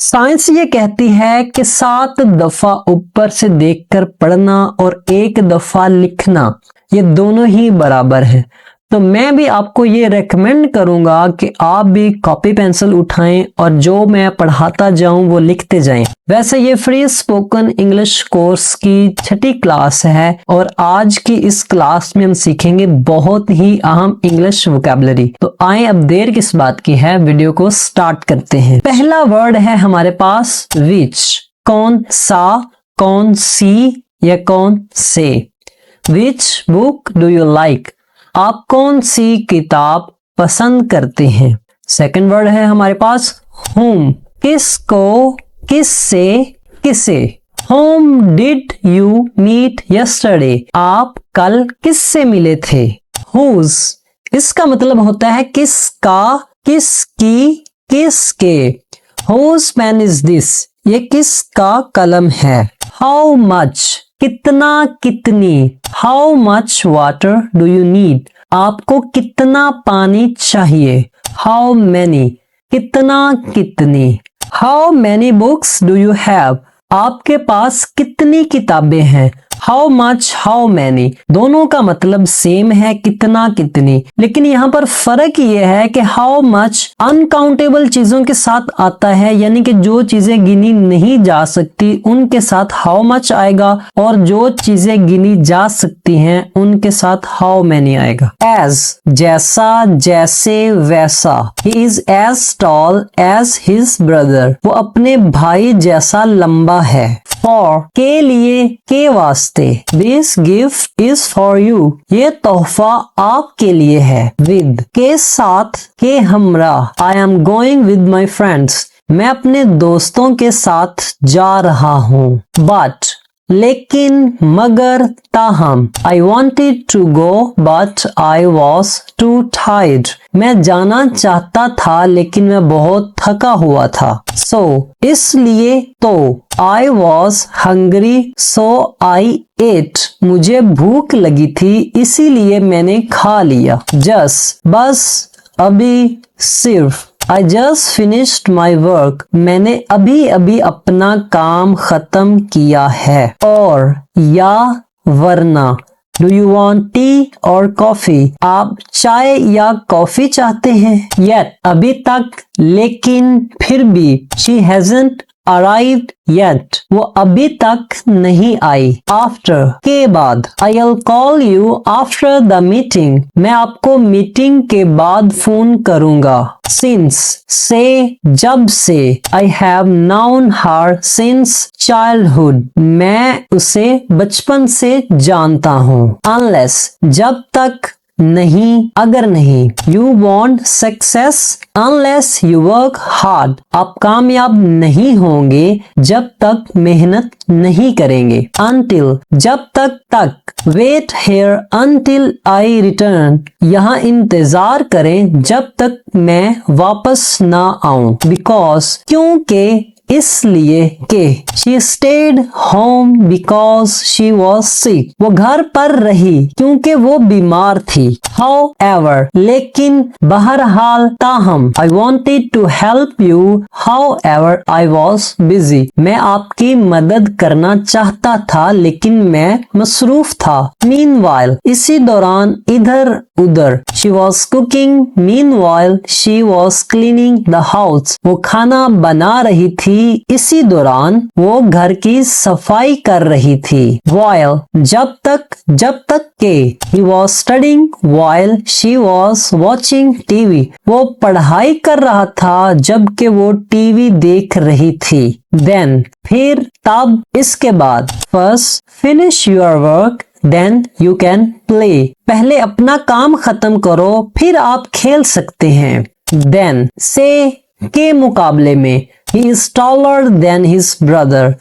Science ये कहती है कि 7 दफा ऊपर से देखकर पढ़ना और 1 दफा लिखना ये दोनों ही बराबर हैं। तो मैं भी आपको ये रेकमेंड करूंगा कि आप भी कॉपी पेंसिल उठाएं और जो मैं पढ़ाता जाऊं वो लिखते जाएं। वैसे ये फ्री स्पोकन इंग्लिश कोर्स की 6ठी क्लास है और आज की इस क्लास में हम सीखेंगे बहुत ही अहम इंग्लिश वोकैबुलरी। तो आए अब देर किस बात की है, वीडियो को स्टार्ट करते हैं। पहला वर्ड है हमारे पास विच, कौन सा, कौन सी या कौन से। Which book do you like, आप कौन सी किताब पसंद करते हैं। सेकंड वर्ड है हमारे पास whom, किसको, किससे, किसे। whom did you meet yesterday, आप कल किससे मिले थे। whose, इसका मतलब होता है किसका, किसकी, किसके। whose pen is this, ये किसका कलम है। how much, कितना, कितनी। How much water do you need, आपको कितना पानी चाहिए। हाउ मैनी, कितना, कितनी। How many books do you have, आपके पास कितनी किताबें हैं। हाउ मच, हाउ मैनी, दोनों का मतलब सेम है, कितना, कितनी। लेकिन यहाँ पर फर्क ये है कि हाउ मच अनकाउंटेबल चीजों के साथ आता है, यानी कि जो चीजें गिनी नहीं जा सकती उनके साथ हाउ मच आएगा और जो चीजें गिनी जा सकती हैं उनके साथ हाउ मैनी आएगा। एज, जैसा, जैसे, वैसा। He is as tall as his brother, वो अपने भाई जैसा लंबा है। फॉर, के लिए, के वास्ते। This gift is for you, ये तोहफा आपके लिए है। विद, के साथ, के हमरा। I am going with my friends, मैं अपने दोस्तों के साथ जा रहा हूँ। बट, लेकिन, मगर, ताहम। I wanted to go but I was too tired, मैं जाना चाहता था लेकिन मैं बहुत थका हुआ था। So, इसलिए तो। I was hungry so I ate, मुझे भूख लगी थी इसीलिए मैंने खा लिया। Just, बस, अभी, सिर्फ। I just finished my work, मैंने अभी अभी अपना काम खत्म किया है। और, या, वरना। Do you want tea or coffee, आप चाय या कॉफी चाहते हैं। Yet, अभी तक, लेकिन, फिर भी। She hasn't arrived yet, वो अभी तक नहीं आई। After, के बाद। I'll call you after the meeting, मैं आपको मीटिंग के बाद फोन करूंगा। Since, से, जब से। I have known her since childhood, मैं उसे बचपन से जानता हूँ। Unless, जब तक, नहीं, अगर नहीं। You want success unless you work hard, आप कामयाब नहीं होंगे जब तक मेहनत नहीं करेंगे। Until, जब तक, तक। Wait here until I return, यहाँ इंतजार करें जब तक मैं वापस ना आऊं। Because, क्योंकि, इसलिए के। She stayed home because she was sick, वो घर पर रही क्योंकि वो बीमार थी। However, लेकिन, बहरहाल, ताहम। I wanted to help you, however I was busy, मैं आपकी मदद करना चाहता था लेकिन मैं मसरूफ था। Meanwhile, इसी दौरान, इधर उधर। She was cooking, meanwhile she was cleaning the house, वो खाना बना रही थी इसी दौरान वो घर की सफाई कर रही थी। While, जब तक के। He was studying while she was watching TV, वो पढ़ाई कर रहा था जबकि वो टीवी देख रही थी। Then, फिर, तब, इसके बाद। First, finish your work, then you can play, पहले अपना काम खत्म करो फिर आप खेल सकते हैं। Then, से, के मुकाबले में। He is taller than his brother,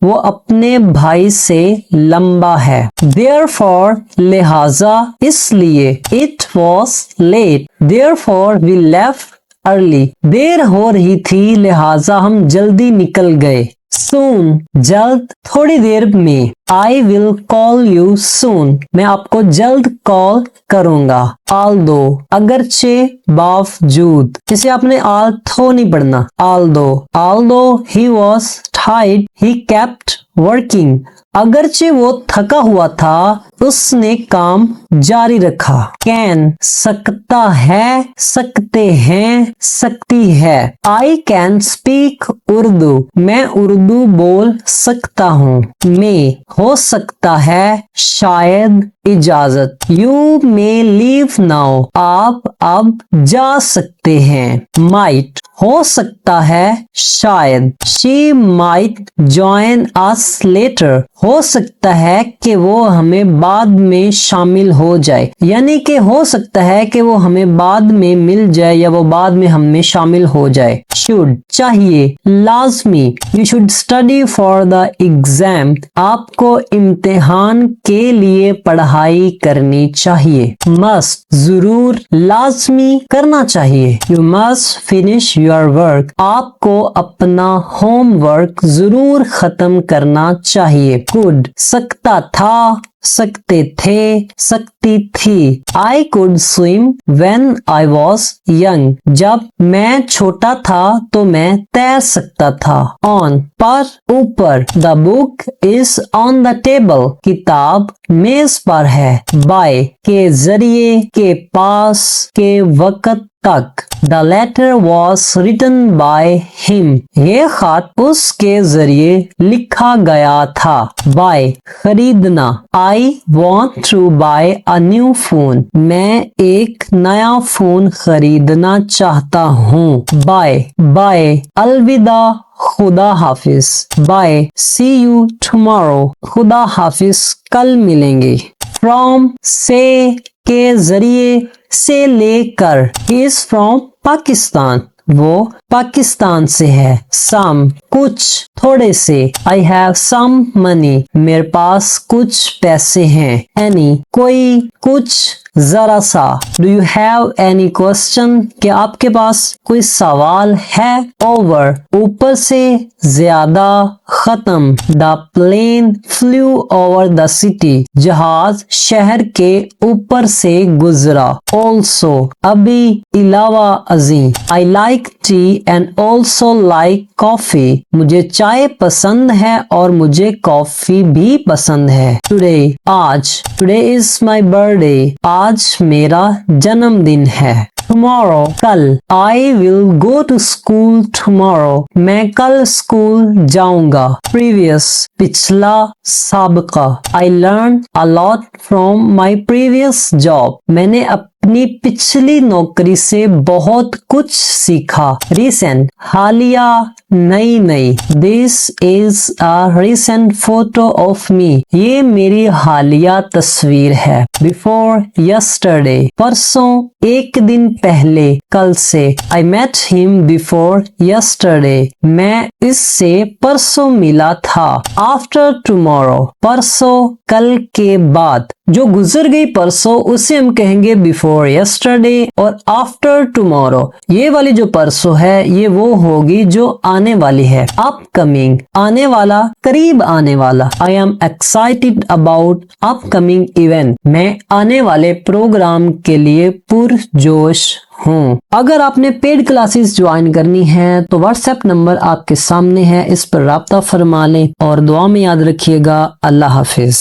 वो अपने भाई से लंबा है। Therefore, लिहाजा, इसलिए। It was late, therefore we left early, देर हो रही थी लिहाजा हम जल्दी निकल गए। soon जल्द, थोड़ी देर में। I will call you soon मैं आपको जल्द कॉल करूंगा। although अगरचे, बावजूद, इसे आपने although नहीं पढ़ना, although he was tired he kept working अगरचे वो थका हुआ था उसने काम जारी रखा। कैन सकता है, सकते हैं, सकती है। I can speak उर्दू मैं उर्दू बोल सकता हूँ। मे हो सकता है, शायद, इजाजत। You may leave now आप अब जा सकते हैं। Might हो सकता है, शायद। She might join us later हो सकता है कि वो हमें बाद में शामिल हो जाए, यानी कि हो सकता है कि वो हमें बाद में मिल जाए या वो बाद में हमें शामिल हो जाए। Should चाहिए, लाजमी। You should study for the exam आपको इम्तिहान के लिए पढ़ाई करनी चाहिए। Must जरूर, लाजमी करना चाहिए। You must finish your work आपको अपना होमवर्क जरूर खत्म करना चाहिए। Could सकता था, सकते थे, सकती थी। I could swim when I was young जब मैं छोटा था तो मैं तैर सकता था। On पर, ऊपर। The book is on the table किताब मेज पर है। By के जरिए, के पास, के वक़्त तक। The letter was written by him ये खत उसके जरिए लिखा गया था। Buy खरीदना। I want to buy a new phone मैं एक नया फोन खरीदना चाहता हूँ। Bye अलविदा, खुदा हाफिज। Bye see you tomorrow खुदा हाफिज कल मिलेंगे। From से, के जरिए, से लेकर। He is from पाकिस्तान वो पाकिस्तान से है। Some कुछ, थोड़े से। I have some money मेरे पास कुछ पैसे हैं। Any कोई, कुछ, जरा सा। Do you have any question क्या आपके पास कोई सवाल है। Over ऊपर से, ज्यादा, खत्म। The plane flew over the city जहाज शहर के ऊपर से गुजरा। Also अभी, इलावा अजी। I like tea and also like coffee मुझे चाय पसंद है और मुझे कॉफी भी पसंद है। Today आज, Today is my birthday आज मेरा जन्मदिन है। Tomorrow कल, I will go to school tomorrow मैं कल स्कूल जाऊंगा। Previous पिछला, साबका। I learned a lot from my previous job मैंने अपनी पिछली नौकरी से बहुत कुछ सीखा। Recent हालिया, नई। This is a recent photo of me ये मेरी हालिया तस्वीर है। Before yesterday परसों, एक दिन पहले, कल से। I met him before yesterday मैं इससे परसों मिला था। After tomorrow परसों, कल के बाद। जो गुजर गई परसों उसे हम कहेंगे बिफोर yesterday और आफ्टर टुमारो ये वाली जो परसों है ये वो होगी जो आने वाली है। अपकमिंग आने वाला, करीब आने वाला। I am excited about upcoming event मैं आने वाले प्रोग्राम के लिए पुरजोश हूँ। अगर आपने पेड क्लासेस ज्वाइन करनी है तो व्हाट्सएप नंबर आपके सामने है, इस पर राब्ता फरमा लें और दुआ में याद रखिएगा। अल्लाह हाफिज।